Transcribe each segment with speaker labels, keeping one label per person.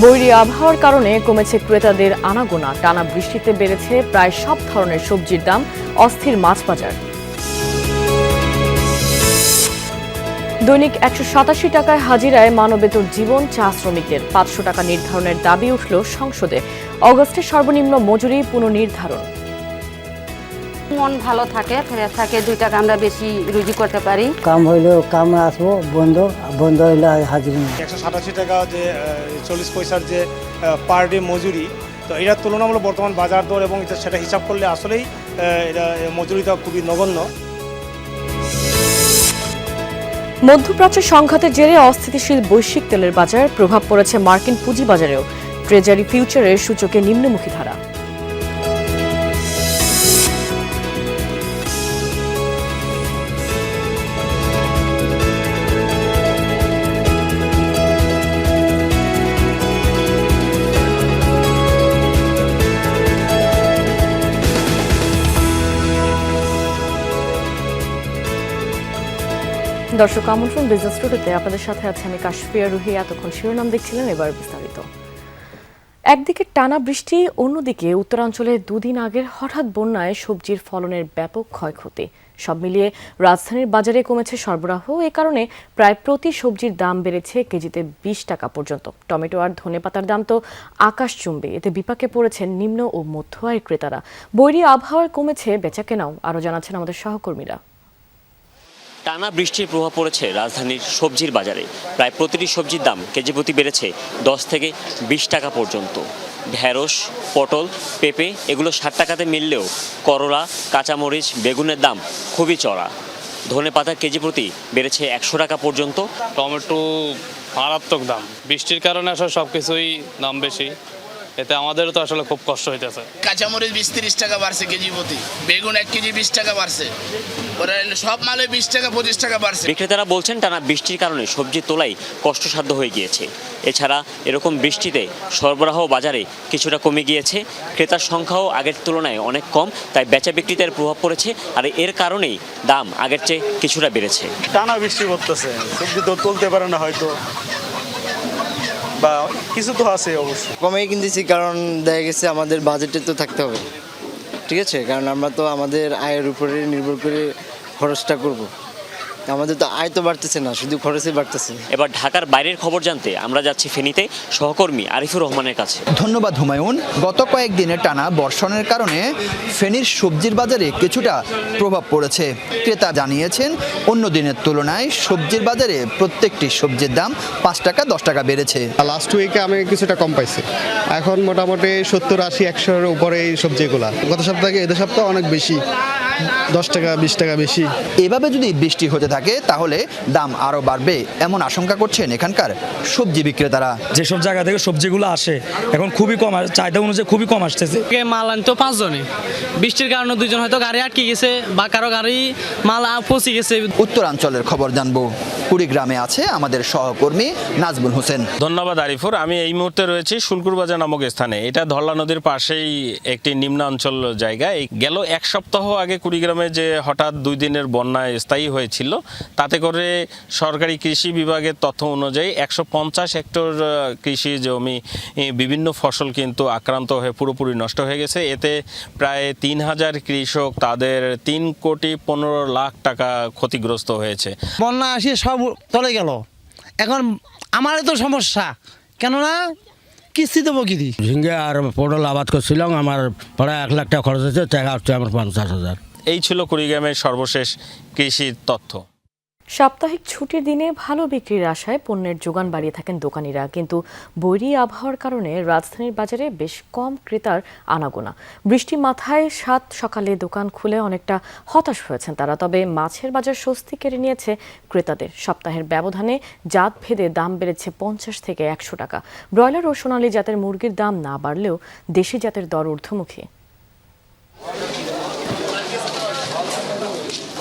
Speaker 1: বৈরী আবহাওয়ার কারণে কমেছে ক্রেতাদের আনাগোনা। টানা বৃষ্টিতে বেড়েছে প্রায় সব ধরনের সবজির দাম। অস্থির মাছ বাজার। দৈনিক 187 টাকায় হাজিরায় মানবেতর জীবন চা শ্রমিকদের। 500 টাকা নির্ধারণের দাবি উঠল সংসদে। অগস্টে সর্বনিম্ন মজুরি পুনর্নির্ধারণ।
Speaker 2: মন ভালো থাকে, ফ্রেশ থাকে, 2 টাকা আমরা বেশি রুজি করতে পারি।
Speaker 3: কাম হইলেও কাম আসবো, বন্ধ হইলে হাজিরা।
Speaker 4: 187 টাকা যে 40 পয়সার যে পার ডে মজুরি, তো এটার তুলনামূলক বর্তমান বাজার দর এবং সেটা হিসাব করলে আসলেই এটা মজুরিটা খুবই নগণ্য।
Speaker 1: মধ্যপ্রাচ্য সংঘাতের জেরে অস্থিতিশীল বৈশ্বিক তেলের বাজার। প্রভাব পড়েছে মার্কিন পুঁজিবাজারেও। ট্রেজারি ফিউচারের সূচকে নিম্নমুখী ধারা। দর্শক আমন্ত্রণ বিজনেস টুডেতে, আপনাদের সাথে আছে আমি কাশফিয়া রুহি। এতক্ষণ শিরোনাম দেখছিলেন, এবার বিস্তারিত। একদিকে টানা বৃষ্টি, অন্যদিকে উত্তরাঞ্চলে দুদিন আগের হঠাৎ বন্যায় সবজির ফলনের ব্যাপক ক্ষয়ক্ষতি। সব মিলিয়ে রাজধানীর বাজারে কমেছে সরবরাহ। এ কারণে প্রায় প্রতি সবজির দাম বেড়েছে কেজিতে 20 টাকা পর্যন্ত। টমেটো আর ধনেপাতার দাম তো আকাশচুম্বী। এতে বিপাকে পড়েছেন নিম্ন ও মধ্য আয়ের ক্রেতারা। বৈরী আবহাওয়ায় কমেছে বেচাকেনাও, আরও জানাচ্ছেন আমাদের সহকর্মীরা।
Speaker 5: টানা বৃষ্টির প্রভাব পড়েছে রাজধানীর সবজির বাজারে। প্রায় প্রতিটি সবজির দাম কেজি প্রতি বেড়েছে 10 থেকে 20 টাকা পর্যন্ত। ঢেঁড়স, পটল, পেঁপে এগুলো 60 টাকাতে মিললেও করলা, কাঁচামরিচ, বেগুনের দাম খুবই চড়া। ধনেপাতা কেজি প্রতি বেড়েছে 100 টাকা পর্যন্ত।
Speaker 6: টমেটো মারাত্মক দাম, বৃষ্টির কারণে আসলে সব কিছুই দাম বেশি। এতে আমাদেরও তো আসলে খুব কষ্ট হইতেছে।
Speaker 7: কাঁচামরিচ 20-30 টাকা বাড়ছে কেজি প্রতি, বেগুন 1 কেজি 20 টাকা বাড়ছে, সব মালে 20 টাকা 25 টাকা বাড়ছে।
Speaker 5: বিক্রেতারা বলছেন টানা বৃষ্টির কারণে সবজি তোলাই কষ্টসাধ্য হয়ে গিয়েছে। এছাড়া এরকম বৃষ্টিতে সরবরাহ বাজারে কিছুটা কমে গিয়েছে। ক্রেতার সংখ্যাও আগের তুলনায় অনেক কম, তাই বেচা বিক্রিতে প্রভাব পড়েছে। আর এর কারণেই দাম আগের চেয়ে কিছুটা বেড়েছে।
Speaker 4: টানা বৃষ্টি করতেছে, সবজি তো তুলতে পারে না হয়তো, বা কিছু তো আছে অবশ্যই।
Speaker 8: কমেই কিনতেছি, কারণ দেখা গেছে আমাদের বাজেটে তো থাকতে হবে, ঠিক আছে? কারণ আমরা তো আমাদের আয়ের উপরে নির্ভর করে খরচটা করব। আমাদের তো আয় তো বাড়তেছে না, শুধু খরচই বাড়তেছে।
Speaker 5: এবার ঢাকার বাইরের খবর জানতে আমরা যাচ্ছি ফেনীতে সহকর্মী আরিফুর রহমানের কাছে।
Speaker 9: ধন্যবাদ হুমায়ুন। গত কয়েকদিনের টানা বর্ষণের কারণে ফেনীর সবজির বাজারে কিছুটা প্রভাব পড়েছে। ক্রেতা জানিয়েছেন অন্য দিনের তুলনায় সবজির বাজারে প্রত্যেকটি সবজির দাম 5 টাকা 10 টাকা বেড়েছে।
Speaker 10: লাস্ট উইকে আমি কিছুটা কম পাইছি, এখন মোটামুটি 70-80-100-এর উপরে এই সবজিগুলা। গত সপ্তাহে এদের সপ্তাহে অনেক বেশি, 10 টাকা 20 টাকা বেশি।
Speaker 9: এভাবে যদি বৃষ্টি হতে থাকে তাহলে দাম আরো বাড়বে এমন আশঙ্কা করছেন এখানকার সবজি বিক্রেতারা।
Speaker 11: যেসব জায়গা থেকে সবজিগুলো আসে এখন খুবই কম, চাহিদা অনুযায়ী খুবই কম আসতেছে।
Speaker 12: মাল আনতো 5 জনে, বৃষ্টির কারণে 2 জন হয়তো গাড়ি আটকে গেছে বা কারো গাড়ি মাল পৌঁছে গেছে।
Speaker 9: উত্তরাঞ্চলের খবর জানবো, কুড়িগ্রামে আছে আমাদের সহকর্মী নাজমুল হোসেন।
Speaker 13: ধন্যবাদ আরিফুর। আমি এই মুহূর্তে রয়েছি শুলকুরবাজার নামক স্থানে। এটা ধরলা নদীর পাশেই একটি নিম্নাঞ্চল জায়গা। গেল 1 সপ্তাহ আগে কুড়িগ্রামে যে হঠাৎ 2 দিনের বন্যায় স্থায়ী হয়েছিল, তাতে করে সরকারি কৃষি বিভাগের তথ্য অনুযায়ী 150 হেক্টর কৃষি জমি বিভিন্ন ফসল কিন্তু আক্রান্ত হয়ে পুরোপুরি নষ্ট হয়ে গেছে। এতে প্রায় 3000 কৃষক তাদের 3,15,00,000 টাকা ক্ষতিগ্রস্ত হয়েছে।
Speaker 12: বন্যা আসে সব চলে গেল, এখন আমারই তো সমস্যা, কেননা কিস্তি দেবো কি দিই।
Speaker 11: ঝিঙ্গে আর পটল আবাদ করছিলাম, আমার প্রায় 1 লাখ টাকা খরচ হয়েছে, টাকা হচ্ছে আমার 50,000।
Speaker 13: এই ছিল কুড়িগ্রামের সর্বশেষ কৃষির তথ্য।
Speaker 1: সাপ্তাহিক ছুটির দিনে ভালো বিক্রির আশায় পণ্যের যোগান বাড়িয়ে থাকেন দোকানিরা, কিন্তু বৈরী আবহাওয়ার কারণে রাজধানীর বাজারে বেশ কম ক্রেতার আনাগোনা। বৃষ্টি মাথায় সকালে দোকান খুলে অনেকটা হতাশ হয়েছেন তারা। তবে মাছের বাজার স্বস্তি কেড়ে নিয়েছে ক্রেতাদের। সপ্তাহের ব্যবধানে জাত ভেদে দাম বেড়েছে 50 থেকে 100 টাকা। ব্রয়লার ও সোনালী জাতের মুরগির দাম না বাড়লেও দেশি জাতের দর ঊর্ধ্বমুখী।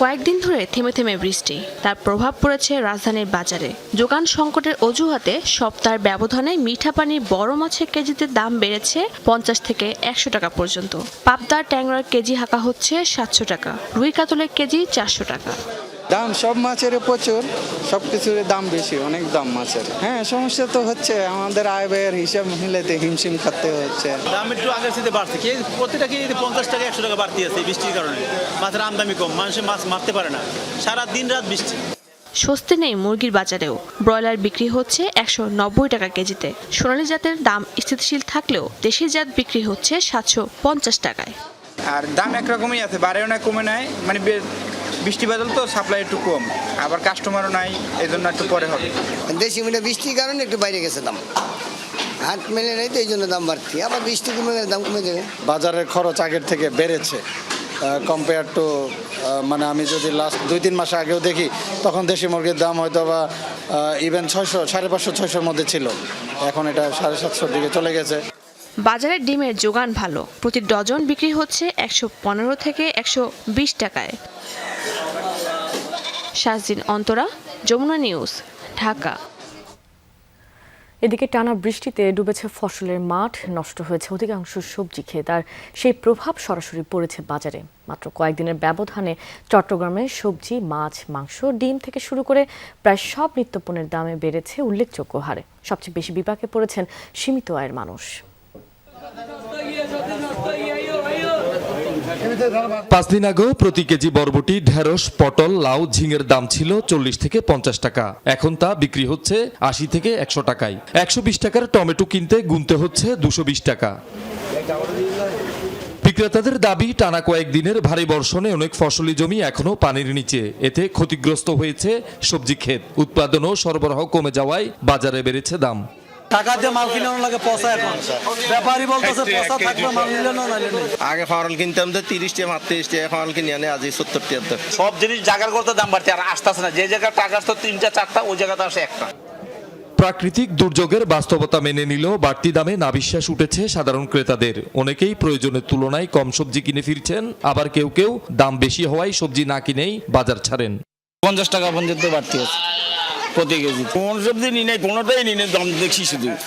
Speaker 14: কয়েকদিন ধরে থেমে থেমে বৃষ্টি, তার প্রভাব পড়েছে রাজধানীর বাজারে। যোগান সংকটের অজুহাতে সপ্তাহের ব্যবধানে মিঠা পানির বড় মাছের কেজিতে দাম বেড়েছে 50 থেকে 100 টাকা পর্যন্ত। পাবদার ট্যাংরার কেজি হাঁকা হচ্ছে 700 টাকা, রুই কাতলের কেজি 400 টাকা।
Speaker 15: দাম সব মাছের প্রচুর, সব কিছুর দাম বেশি, অনেক দাম মাছের। হ্যাঁ, সমস্যা তো হচ্ছে, আমাদের আয় ব্যয়ের হিসাব মিলাতে হিমশিম খাতে হচ্ছে।
Speaker 16: দাম একটু আগের সাথে বাড়ছে, প্রতিটা কেজি 50 টাকা 100 টাকা বাড়তি আছে বৃষ্টির কারণে। মাছের আমদানি কম, মানুষের মাছ মারতে পারে না, সারা দিন রাত বৃষ্টি।
Speaker 14: স্বস্তি নেই মুরগির বাজারেও। ব্রয়লার বিক্রি হচ্ছে 190 টাকা কেজিতে। সোনালী জাতের দাম স্থিতিশীল থাকলেও দেশি জাত বিক্রি হচ্ছে 750 টাকায়।
Speaker 15: আর দাম একরকমই আছে, বাড়েও না কমে নাই, মানে বৃষ্টি বাদল তো সাপ্লাই একটু কম, আবার কাস্টমারও নাই, এই জন্য একটু পরে হবে।
Speaker 3: দেশি মিলে বৃষ্টির কারণে একটু বাইরে গেছে দাম, হাট মেলে নেই তো এই জন্য দাম বাড়তি, আবার বৃষ্টি কমে গেলে দাম কমে যাবে।
Speaker 10: বাজারের খরচ আগের থেকে বেড়েছে কম্পেয়ার টু, মানে আমি যদি লাস্ট 2-3 মাস আগেও দেখি তখন দেশি মুরগির দাম হয়তো বা ইভেন 600, 550-600-600-র মধ্যে ছিল, এখন এটা 750-র দিকে চলে গেছে।
Speaker 14: বাজারে ডিমের যোগান ভালো, প্রতি ডজন বিক্রি হচ্ছে 115 থেকে 120 টাকায়। শাহজিন অন্তরা, যমুনা নিউজ, ঢাকা।
Speaker 1: এদিকে টানা বৃষ্টিতে ডুবেছে ফসলের মাঠ, নষ্ট হয়েছে অধিকাংশ সবজি ক্ষেত, আর সেই প্রভাব সরাসরি পড়েছে বাজারে। মাত্র কয়েকদিনের ব্যবধানে চট্টগ্রামে সবজি, মাছ, মাংস, ডিম থেকে শুরু করে প্রায় সব নিত্যপণ্যের দামে বেড়েছে উল্লেখযোগ্য হারে। সবচেয়ে বেশি বিপাকে পড়েছেন সীমিত আয়ের মানুষ।
Speaker 17: 5 দিন আগেও প্রতি কেজি বরবটি, ঢেঁড়স, পটল, লাউ, ঝিঙের দাম ছিল 40 থেকে 50 টাকা। এখন তা বিক্রি হচ্ছে 80 থেকে 100 টাকায়। 120 টাকার টমেটো কিনতে গুনতে হচ্ছে 220 টাকা। বিক্রেতাদের দাবি, টানা কয়েকদিনের ভারী বর্ষণে অনেক ফসলি জমি এখনো পানির নিচে। এতে ক্ষতিগ্রস্ত হয়েছে সবজি ক্ষেত। উৎপাদন ও সরবরাহ কমে যাওয়ায় বাজারে বেড়েছে দাম।
Speaker 16: টাকা দিয়ে মাল কিনে লাগে পচা, এখন ব্যাপারী বলতেছে পচা থাকবে, মাল নিলে না নাইলে নেই।
Speaker 18: আগে ফাওয়াল কিনতাম তো 30 টাকা, মাত্র 30 টাকা ফাওয়াল কিনে আনে আজ 70 টাকা।
Speaker 16: সব জিনিস জায়গার করতে দাম বাড়ছে, আর আসতেছে না। যে জায়গায় টাকা আসতো 3টা 4টা, ওই জায়গাতে আসে একটা।
Speaker 17: প্রাকৃতিক দুর্যোগের বাস্তবতা মেনে নিলেও বাড়তি দামে নাবিশ্বাস উঠেছে সাধারণ ক্রেতাদের। অনেকেই প্রয়োজনের তুলনায় কম সবজি কিনে ফিরছেন, আবার কেউ কেউ দাম বেশি হওয়ায় সবজি না কিনেই বাজার ছাড়েন।
Speaker 16: 50 টাকা পর্যন্ত বাড়তি আছে প্রতি কেজি। কোন সবজি নিই নাই, কোনোটাই নিই নাই, দাম দেখছি,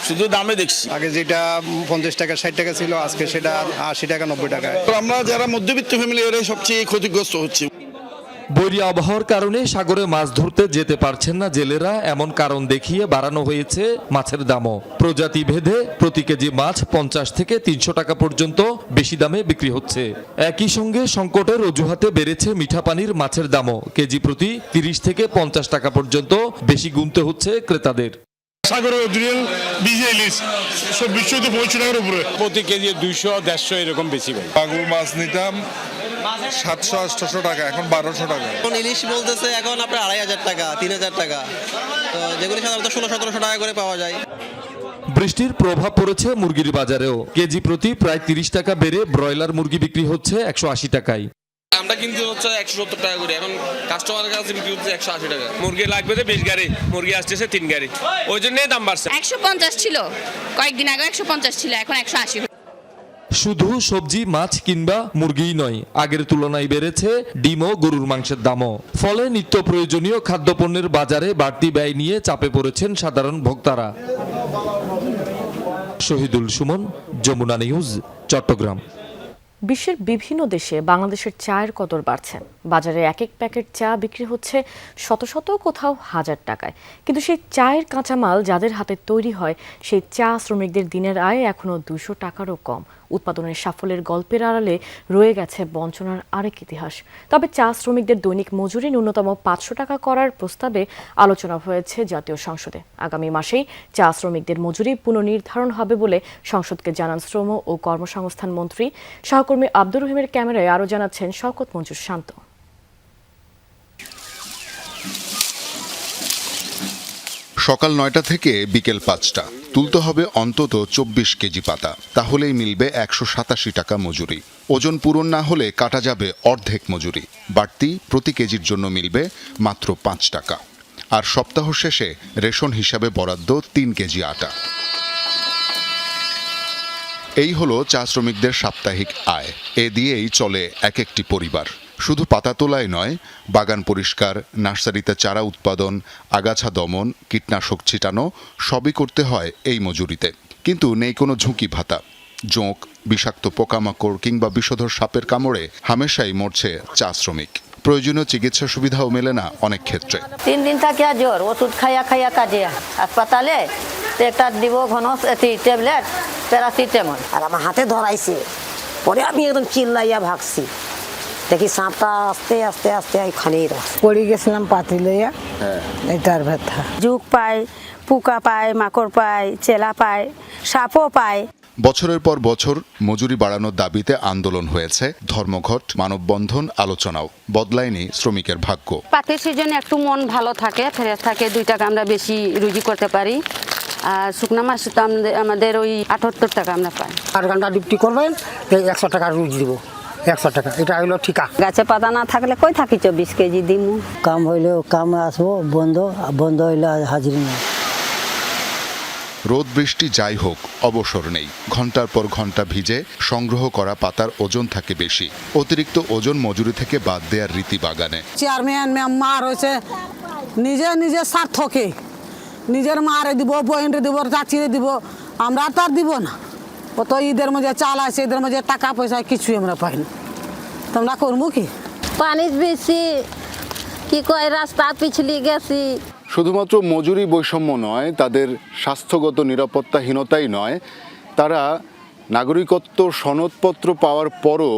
Speaker 16: শুধু দামে দেখছি।
Speaker 10: আগে যেটা 50 টাকা 60 টাকা ছিল, আজকে সেটা 80 টাকা 90 টাকা।
Speaker 18: আমরা যারা মধ্যবিত্ত ফ্যামিলি, ওরাই সবচেয়ে ক্ষতিগ্রস্ত হচ্ছে।
Speaker 17: বৈরী আবহাওয়ার কারণে সাগরে মাছ ধরতে যেতে পারছেন না জেলেরা, এমন কারণ দেখিয়ে বাড়ানো হয়েছে মাছের দামও। প্রজাতি ভেদে প্রতি কেজি মাছ 50 থেকে 300 টাকা পর্যন্ত বেশি দামে বিক্রি হচ্ছে। একই সঙ্গে সংকটের অজুহাতে বেড়েছে মিঠা পানির মাছের দামও। কেজি প্রতি 30 থেকে 50 টাকা পর্যন্ত বেশি গুনতে হচ্ছে ক্রেতাদের।
Speaker 19: সাগরের অরিজিনাল বিজে ইলিশ সব বিশ্বতে 25 টাকার উপরে,
Speaker 20: প্রতি কেজি 200-150 এরকম বেশি ভাই।
Speaker 19: মাগুর মাছ নিতাম 700-800 টাকা, এখন 1200 টাকা।
Speaker 8: এখন ইলিশ বলতেছে এখন আপনার 2500 টাকা, 3000 টাকা, তো যেগুলি সাধারণত 1600-1700 টাকা করে পাওয়া যায়।
Speaker 17: বৃষ্টির প্রভাব পড়েছে মুরগির বাজারেও। কেজি প্রতি প্রায় 30 টাকা বেড়ে ব্রয়লার মুরগি বিক্রি হচ্ছে 180 টাকায়।
Speaker 20: আমরা কিন্তু হচ্ছে 170 টাকা করে, এখন কাস্টমারের কাছে বিক্রি হচ্ছে 180 টাকা। মুরগি লাগবে তো 20 গাড়ি, মুরগি আসতেছে 3 গাড়ি, ওই জন্যই দাম বাড়ছে।
Speaker 2: 150 ছিল কয়েকদিন আগে, 150 ছিল, এখন 180।
Speaker 17: শুধু সবজি, মাছ কিংবা মুরগিই নয়, আগের তুলনায় বেড়েছে ডিম ও গরুর মাংসের দামও। ফলে নিত্য প্রয়োজনীয় খাদ্যপণ্যের বাজারে বাড়তি ব্যয় নিয়ে চাপে পড়েছেন সাধারণ ভোক্তারা। শহীদুল সুমন, যমুনা নিউজ, চট্টগ্রাম।
Speaker 1: বিশ্বের বিভিন্ন দেশে বাংলাদেশের চায়ের কদর বাড়ছে। বাজারে এক এক প্যাকেট চা বিক্রি হচ্ছে শত শত, কোথাও 1000 টাকায়। কিন্তু সেই চায়ের কাঁচামাল যাদের হাতে তৈরি হয়, সেই চা শ্রমিকদের দিনের আয় এখনও 200 টাকারও কম। উৎপাদনের সাফল্যের গল্পের আড়ালে রয়ে গেছে বঞ্চনার আরেক ইতিহাস। তবে চা শ্রমিকদের দৈনিক মজুরি ন্যূনতম 500 টাকা করার প্রস্তাবে আলোচনা হয়েছে জাতীয় সংসদে। আগামী মাসেই চা শ্রমিকদের মজুরি পুনর্নির্ধারণ হবে বলে সংসদকে জানান শ্রম ও কর্মসংস্থান মন্ত্রী। সহকর্মী আব্দুর রহিমের ক্যামেরায় আরও জানাচ্ছেন শওকত মঞ্জুর শান্ত।
Speaker 21: সকাল 9টা থেকে বিকেল 5টা তুলতে হবে অন্তত 24 কেজি পাতা, তাহলেই মিলবে 187 টাকা মজুরি। ওজন পূরণ না হলে কাটা যাবে অর্ধেক মজুরি। বাড়তি প্রতি কেজির জন্য মিলবে মাত্র 5 টাকা। আর সপ্তাহ শেষে রেশন হিসাবে বরাদ্দ 3 কেজি আটা। এই হলো চা শ্রমিকদের সাপ্তাহিক আয়। এ দিয়েই চলে এক একটি পরিবার। শুধু পাতা তোলাই নয়, বাগান পরিষ্কার, নার্সারিতে চারা উৎপাদন, আগাছা দমন, কীটনাশক ছিটানো সবই করতে হয় এই মজুরিতে। কিন্তু নেই কোনো ঝুঁকি ভাতা। জোঁক, বিষাক্ত পোকামাকড় কিংবা বিষধর সাপের কামড়ে হামেশাই মরছে চা শ্রমিক। প্রয়োজনীয় চিকিৎসা সুবিধাও মেলে না অনেক ক্ষেত্রে।
Speaker 6: 3 দিন থাকিয়া জ্বর, ওষুধ খাইয়া খাইয়া কাজে হাসপাতালে একটা দিব ঘন ট্যাবলেট প্যারাসিটামল,
Speaker 22: আর আমার হাতে ধরাইছে। পরে আমি একদম চিল্লাইয়া ভাগছি, দেখি সাপটা আস্তে আস্তে আস্তে খানেই রাখছে।
Speaker 23: পড়ে গেছিলাম পাতি লইয়া, এটার ব্যথা।
Speaker 2: জুক পায়, পোকা পায়, মাকড় পায়, চেলা পায়, সাপও পায়।
Speaker 21: বছরের পর বছর মজুরি বাড়ানোর দাবিতে আন্দোলন হয়েছে, ধর্মঘট, মানববন্ধন, আলোচনাও। বদলায়নি শ্রমিকের ভাগ্য।
Speaker 2: পাতির সিজনে একটু মন ভালো থাকে, ফ্রেশ থাকে, 2 টাকা আমরা বেশি রুজি করতে পারি। আর শুকনা মাসে তো আমাদের ওই 78 টাকা আমরা পাই।
Speaker 23: 8 ঘন্টা ডিউটি করবেন, 100 টাকা রুজি দিব, 100 টাকা, এটা হইলো ঠিকা।
Speaker 2: গাছে পাতা না থাকলে কই থাকি 24 কেজি দিমু।
Speaker 23: কাম হইলেও কামে আসবো, বন্ধ হইলে হাজিরি নেই।
Speaker 21: রোদ বৃষ্টি যাই হোক, অবসর নেই। ঘন্টার পর ঘন্টা ভিজে সংগ্রহ করা পাতার ওজন থাকে বেশি। অতিরিক্ত ওজন মজুরি থেকে বাদ দেওয়ার রীতি বাগানে।
Speaker 23: চেয়ারম্যান মেম্বার হয়েছে নিজে স্বার্থকে, নিজের মারে দিব, বহিনরে দিব, চাচিরে দিব, আমরা তো আর দিব না। কত ঈদের মধ্যে চাল আছে, ঈদের মধ্যে টাকা পয়সা কিছুই আমরা পাইনি, তোমরা করবো কি?
Speaker 6: পানি বেশি, কি কয় রাস্তা পিছলি গেছি।
Speaker 21: শুধুমাত্র মজুরি বৈষম্য নয়, তাদের স্বাস্থ্যগত নিরাপত্তাহীনতাই নয়, তারা নাগরিকত্ব সনদপত্র পাওয়ার পরও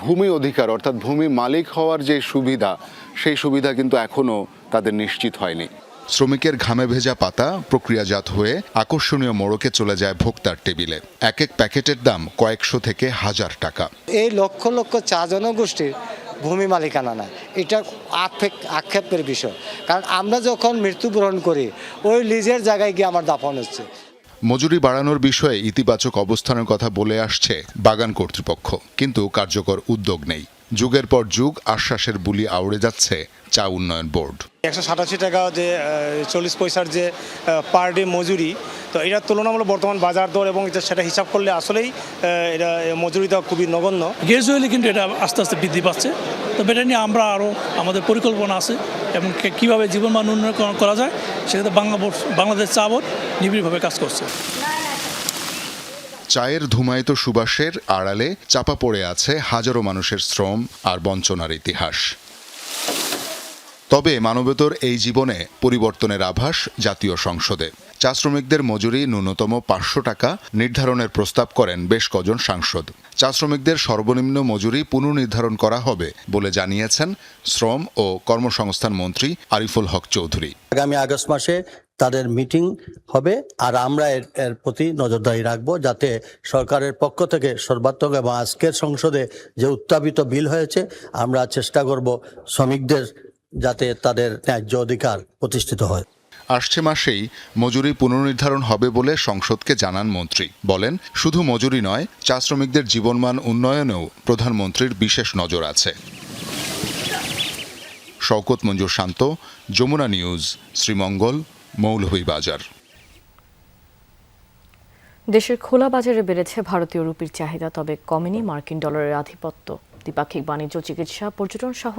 Speaker 21: ভূমি অধিকার অর্থাৎ ভূমি মালিক হওয়ার যে সুবিধা, সেই সুবিধা কিন্তু এখনও তাদের নিশ্চিত হয়নি। শ্রমিকের ঘামে ভেজা পাতা প্রক্রিয়াজাত হয়ে আকর্ষণীয় মোড়কে চলে যায় ভোক্তার টেবিলে। এক এক প্যাকেটের দাম কয়েকশো থেকে 1000 টাকা।
Speaker 24: এই লক্ষ লক্ষ চা জনগোষ্ঠীর ভূমি মালিকানা না, এটা আক্ষেপের বিষয়। কারণ আমরা যখন মৃত্যুবরণ করি, ওই লিজের জায়গায় গিয়ে আমার দাফন হচ্ছে।
Speaker 21: মজুরি বাড়ানোর বিষয়ে ইতিবাচক অবস্থানের কথা বলে আসছে বাগান কর্তৃপক্ষ, কিন্তু কার্যকর উদ্যোগ নেই। যুগের পর যুগ আশ্বাসের বুলি আউড়ে যাচ্ছে চা উন্নয়ন বোর্ড।
Speaker 4: 187 টাকা যে 40 পয়সার যে পার ডে মজুরি, তো এটার তুলনামূলক বর্তমান বাজার দর এবং সেটা হিসাব করলে আসলেই এটা মজুরিটা খুবই নগণ্য।
Speaker 25: গ্রাজুয়ালি কিন্তু এটা আস্তে আস্তে বৃদ্ধি পাচ্ছে। তো এটা নিয়ে আমরা আরও আমাদের পরিকল্পনা আছে এবং কীভাবে জীবনমান উন্নয়ন করা যায় সেক্ষেত্রে বাংলাদেশ চা বোর্ড নিবিড়ভাবে কাজ করছে।
Speaker 21: চায়ের ধুমায়িত সুবাসের আড়ালে চাপা পড়ে আছে হাজারো মানুষের শ্রম আর বঞ্চনার ইতিহাস। তবে মানবেতর এই জীবনে পরিবর্তনের আভাস জাতীয় সংসদে। চা শ্রমিকদের মজুরি ন্যূনতম 500 টাকা নির্ধারণের প্রস্তাব করেন বেশ কজন সাংসদ। চা শ্রমিকদের সর্বনিম্ন মজুরি পুনর্নির্ধারণ করা হবে বলে জানিয়েছেন শ্রম ও কর্মসংস্থান মন্ত্রী আরিফুল হক চৌধুরী।
Speaker 26: আগামী আগস্ট মাসে তাদের মিটিং হবে, আর আমরা এর প্রতি নজরদারি রাখবো যাতে সরকারের পক্ষ থেকে সর্বাত্মক, এবং আজকের সংসদে যে উত্থাপিত বিল হয়েছে, আমরা চেষ্টা করব শ্রমিকদের যাতে তাদের ন্যায্য অধিকার প্রতিষ্ঠিত হয়।
Speaker 21: আসছে মাসেই মজুরি পুনর্নির্ধারণ হবে বলে সংসদকে জানান মন্ত্রী। বলেন, শুধু মজুরি নয়, চা শ্রমিকদের জীবনমান উন্নয়নেও প্রধানমন্ত্রীর বিশেষ নজর আছে। শওকত মঞ্জুর শান্ত, যমুনা নিউজ, শ্রীমঙ্গল, মৌলভীবাজার।
Speaker 1: দেশের খোলা বাজারে বেড়েছে ভারতীয় রুপির চাহিদা, তবে কমেনি মার্কিন ডলারের আধিপত্য। দ্বিপাক্ষিক বাণিজ্য, চিকিৎসা, পর্যটন সহ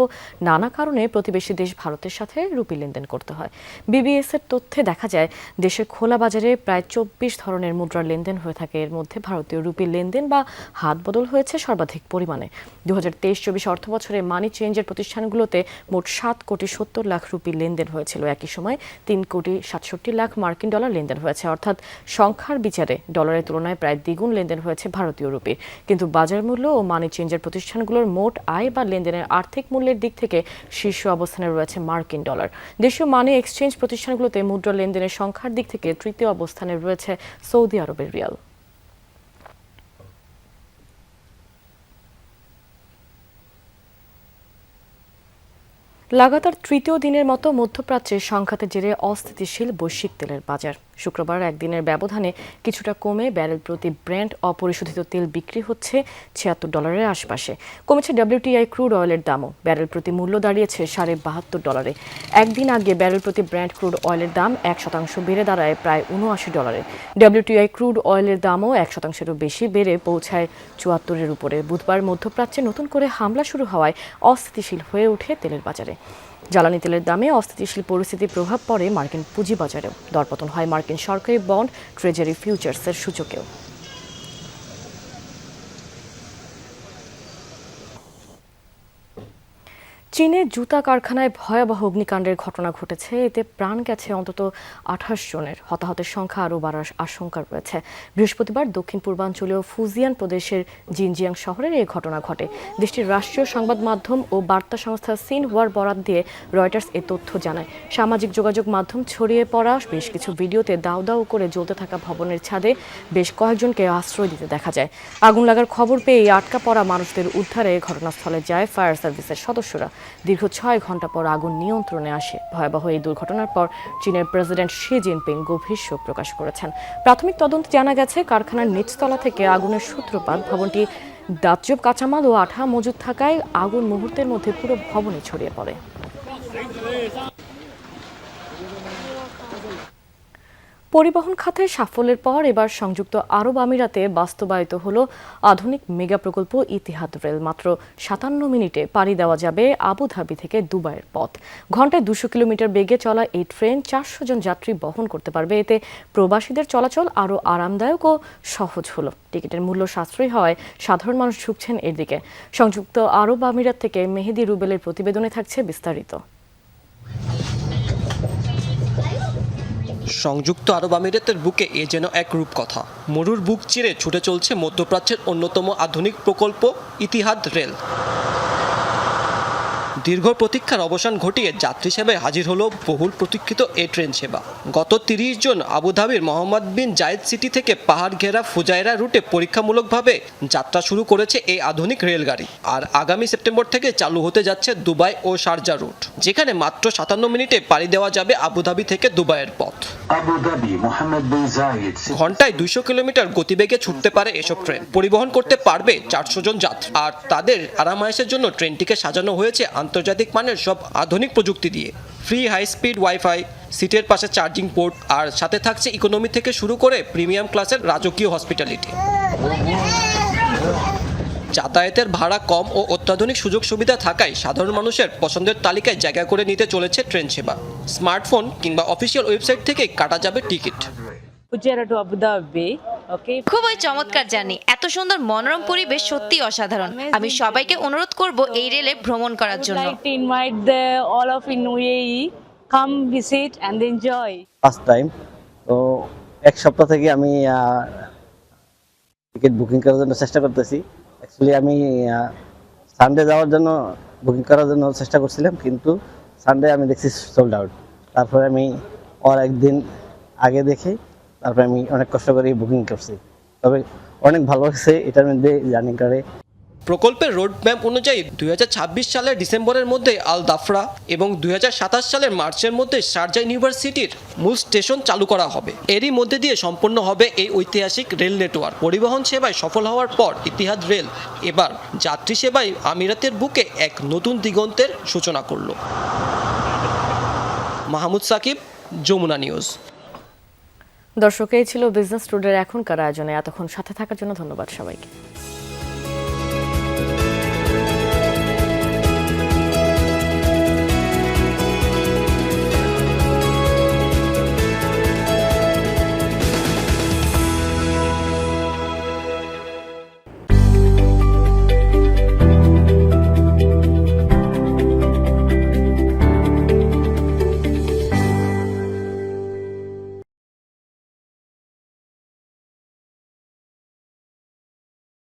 Speaker 1: নানা কারণে প্রতিবেশী দেশ ভারতের সাথে রুপি লেনদেন করতে হয়। বিবিএস এর তথ্যে দেখা যায়, দেশের খোলা বাজারে প্রায় 24 ধরনের মুদ্রার লেনদেন হয়ে থাকে। এর মধ্যে ভারতীয় রুপির লেনদেন বা হাত বদল হয়েছে সর্বাধিক পরিমাণে। 2023-24 অর্থ বছরে মানি চেঞ্জের প্রতিষ্ঠানগুলোতে মোট 7,70,00,000 রুপির লেনদেন হয়েছিল। একই সময় 3,67,00,000 মার্কিন ডলার লেনদেন হয়েছে, অর্থাৎ সংখ্যার বিচারে ডলারের তুলনায় প্রায় দ্বিগুণ লেনদেন হয়েছে ভারতীয় রুপির। কিন্তু বাজার মূল্য ও মানি চেঞ্জের প্রতিষ্ঠানগুলো মোট আয় বা লেনদেনের আর্থিক মূল্যের দিক থেকে শীর্ষ অবস্থানে রয়েছে মার্কিন ডলার। দেশীয় মানি এক্সচেঞ্জ প্রতিষ্ঠানগুলোতে মুদ্রা লেনদেনের সংখ্যার দিক থেকে তৃতীয় অবস্থানে রয়েছে সৌদি আরবের রিয়াল। লাগাতার তৃতীয় দিনের মতো মধ্যপ্রাচ্যের সংঘাতের জেরে অস্থিতিশীল বৈশ্বিক তেলের বাজার। শুক্রবার একদিনের ব্যবধানে কিছুটা কমে ব্যারেল প্রতি ব্রেন্ট অপরিশোধিত তেল বিক্রি হচ্ছে $76 আশপাশে। কমেছে WTI ক্রুড অয়েলের দামও। ব্যারেল প্রতি মূল্য দাঁড়িয়েছে $72। একদিন আগে ব্যারেল প্রতি ব্রেন্ট ক্রুড অয়েলের দাম 1% বেড়ে দাঁড়ায় প্রায় $79। WTI ক্রুড অয়েলের দামও 1%-এরও বেশি বেড়ে পৌঁছায় 74-এর উপরে। বুধবার মধ্যপ্রাচ্যে নতুন করে হামলা শুরু হওয়ায় অস্থিতিশীল হয়ে ওঠে তেলের বাজারে। জ্বালানি তেলের দামে অস্থিতিশীল পরিস্থিতির প্রভাব পড়ে মার্কিন পুঁজিবাজারেও। দরপতন হয় মার্কিন সরকারি বন্ড, ট্রেজারি ফিউচার্সের সূচকেও। চীনে জুতা কারখানায় ভয়াবহ অগ্নিকাণ্ডের ঘটনা ঘটেছে। এতে প্রাণ গেছে অন্তত 28 জনের। হতাহতের সংখ্যা আরও বাড়ার আশঙ্কা রয়েছে। বৃহস্পতিবার দক্ষিণ পূর্বাঞ্চলীয় ফুজিয়ান প্রদেশের জিনজিয়াং শহরের এই ঘটনা ঘটে। দেশটির রাষ্ট্রীয় সংবাদ মাধ্যম ও বার্তা সংস্থা সিনহুয়ার বরাত দিয়ে রয়টার্স এ তথ্য জানায়। সামাজিক যোগাযোগ মাধ্যম ছড়িয়ে পড়া বেশ কিছু ভিডিওতে দাউ দাউ করে জ্বলতে থাকা ভবনের ছাদে বেশ কয়েকজনকে আশ্রয় দিতে দেখা যায়। আগুন লাগার খবর পেয়ে আটকা পড়া মানুষদের উদ্ধারে ঘটনাস্থলে যায় ফায়ার সার্ভিসের সদস্যরা। দীর্ঘ 6 ঘন্টা পর আগুন নিয়ন্ত্রণে আসে। ভয়াবহ এই দুর্ঘটনার পর চীনের প্রেসিডেন্ট শি জিনপিং গভীর শোক প্রকাশ করেছেন। প্রাথমিক তদন্তে জানা গেছে কারখানার নিচতলা থেকে আগুনের সূত্রপাত। ভবনটি দাহ্য কাঁচামাল ও আঠা মজুদ থাকায় আগুন মুহূর্তের মধ্যে পুরো ভবনে ছড়িয়ে পড়ে। পরিবহন খাতে সাফল্যের পর এবার সংযুক্ত আরব আমিরাতে বাস্তবায়িত হলো আধুনিক মেগা প্রকল্প ইতিহাদ রেল। মাত্র 57 মিনিটে পাড়ি দেওয়া যাবে আবুধাবি থেকে দুবাইয়ের পথ। ঘন্টায় 200 কিলোমিটার বেগে চলা এই ট্রেন 400 জন যাত্রী বহন করতে পারবে। এতে প্রবাসীদের চলাচল আরও আরামদায়ক ও সহজ হলো। টিকিটের মূল্য সাশ্রয়ী হওয়ায় সাধারণ মানুষ ঝুঁকছেন এর দিকে। সংযুক্ত আরব আমিরাত থেকে মেহেদি রুবেলের প্রতিবেদনে থাকছে বিস্তারিত।
Speaker 5: সংযুক্ত আরব আমিরাতের বুকে এ যেন এক রূপকথা। মরুর বুক চিরে ছুটে চলছে মধ্যপ্রাচ্যের অন্যতম আধুনিক প্রকল্প ইতিহাদ রেল। দীর্ঘ প্রতীক্ষার অবসান ঘটিয়ে যাত্রী সেবায় হাজির হলো বহুল প্রতীক্ষিত এই ট্রেন সেবা। গত 30 জন আবুধাবির মোহাম্মদ বিন জায়েদ সিটি থেকে পাহাড় ঘেরা ফুজাইরা রুটে পরীক্ষামূলকভাবে যাত্রা শুরু করেছে এই আধুনিক রেলগাড়ি। আর আগামী সেপ্টেম্বর থেকে চালু হতে যাচ্ছে দুবাই ও শারজা রুট, যেখানে মাত্র 57 মিনিটে পাড়ি দেওয়া যাবে আবুধাবি থেকে দুবাইয়ের পথ। ঘন্টায় 200 কিলোমিটার গতিবেগে ছুটতে পারে এসব ট্রেন। পরিবহন করতে পারবে 400 জন যাত্রী। আর তাদের আরামায়েশের জন্য ট্রেনটিকে সাজানো হয়েছে আন্তর্জাতিক মানের সব আধুনিক প্রযুক্তি দিয়ে। ফ্রি হাই স্পিড ওয়াইফাই, সিটের পাশে চার্জিং পোর্ট, আর সাথে থাকছে ইকোনমি থেকে শুরু করে প্রিমিয়াম ক্লাসের রাজকীয় হসপিটালিটি। যাতায়াতের ভাড়া কম ও অত্যাধুনিক সুযোগ সুবিধা থাকায় সাধারণ মানুষের পছন্দের তালিকায় জায়গা করে নিতে চলেছে ট্রেন সেবা। স্মার্টফোন কিংবা অফিসিয়াল ওয়েবসাইট থেকে কাটা যাবে টিকিট।
Speaker 7: খুবই চমৎকার জার্নি। এত সুন্দর মনোরম পরিবেশ সত্যি অসাধারণ। আমি সবাইকে অনুরোধ করব এই রেলে ভ্রমণ করার জন্য।
Speaker 26: ফার্স্ট টাইম তো এক সপ্তাহ থেকে আমি টিকিট বুকিং করার জন্য চেষ্টা করতেছি। অ্যাকচুয়ালি আমি সানডে যাওয়ার জন্য বুকিং করার জন্য চেষ্টা করছিলাম, কিন্তু সানডে আমি দেখছি সোল্ড আউট। তারপরে আমি একদিন আগে দেখে তারপরে আমি অনেক কষ্ট করে বুকিং করছি। তবে অনেক ভালো লাগছে এটার মধ্যে জার্নি করে।
Speaker 5: প্রকল্পের রোড ম্যাপ অনুযায়ী 2026 সালের ডিসেম্বরের মধ্যে আল দাফরা এবং 2027 সালের মার্চের মধ্যে শারজা ইউনিভার্সিটির মূল স্টেশন চালু করা হবে। এরই মধ্যে দিয়ে সম্পন্ন হবে এই ঐতিহাসিক রেল নেটওয়ার্ক। পরিবহন সেবায় সফল হওয়ার পর ইতিহাদ রেল এবার যাত্রী সেবায় আমিরাতের বুকে এক নতুন দিগন্তের সূচনা করল। মাহমুদ সাকিব, যমুনা নিউজ।
Speaker 1: দর্শক, এই ছিল বিজনেস টুডের এখনকার আয়োজনে। এতক্ষণ সাথে থাকার জন্য ধন্যবাদ সবাইকে।